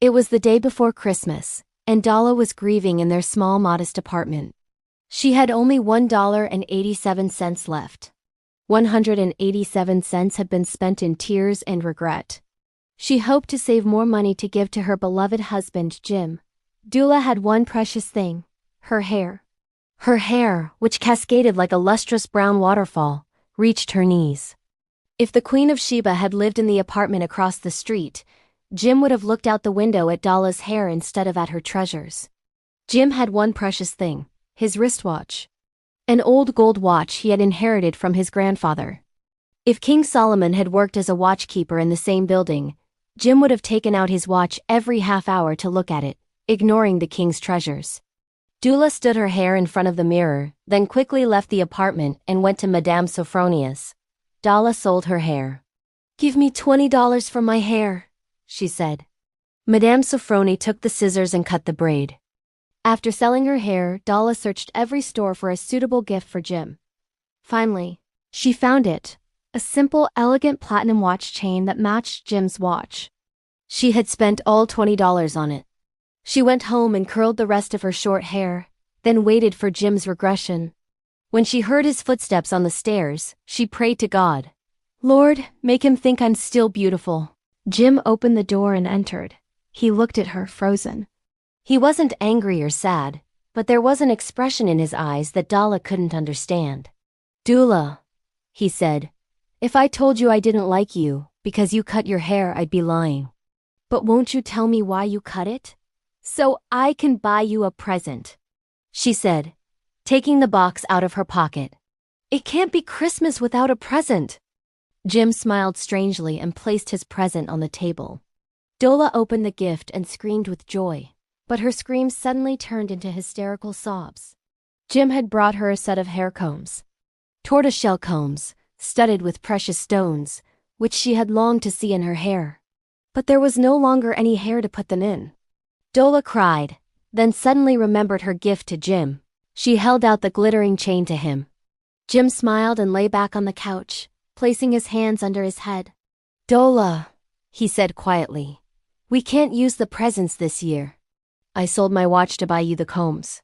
It was the day before Christmas, and Dalla was grieving in their small modest apartment. She had only $1.87 left. 187 cents had been spent in tears and regret. She hoped to save more money to give to her beloved husband, Jim. Dula had one precious thing: her hair. Her hair, which cascaded like a lustrous brown waterfall, reached her knees. If the Queen of Sheba had lived in the apartment across the street, Jim would have looked out the window at Dalla's hair instead of at her treasures. Jim had one precious thing: his wristwatch. An old gold watch he had inherited from his grandfather. If King Solomon had worked as a watchkeeper in the same building, Jim would have taken out his watch every half hour to look at it, ignoring the king's treasures. Dula stood her hair in front of the mirror, then quickly left the apartment and went to Madame Sophronia's. Dalla sold her hair. "Give me $20 for my hair," she said. Madame Sophroni took the scissors and cut the braid. After selling her hair, Dalla searched every store for a suitable gift for Jim. Finally, she found it: a simple, elegant platinum watch chain that matched Jim's watch. She had spent all $20 on it. She went home and curled the rest of her short hair, then waited for Jim's regression. When she heard his footsteps on the stairs, she prayed to God. "Lord, make him think I'm still beautiful." Jim opened the door and entered. He looked at her, frozen. He wasn't angry or sad, but there was an expression in his eyes that Dalla couldn't understand. "Dula," he said, "if I told you I didn't like you because you cut your hair, I'd be lying. But won't you tell me why you cut it? So I can buy you a present," she said, taking the box out of her pocket. "It can't be Christmas without a present." Jim smiled strangely and placed his present on the table. Dula opened the gift and screamed with joy, but her screams suddenly turned into hysterical sobs. Jim had brought her a set of hair combs. Tortoiseshell combs, studded with precious stones, which she had longed to see in her hair. But there was no longer any hair to put them in. Dula cried, then suddenly remembered her gift to Jim. She held out the glittering chain to him. Jim smiled and lay back on the couch, placing his hands under his head. "Dula," he said quietly, "we can't use the presents this year. I sold my watch to buy you the combs."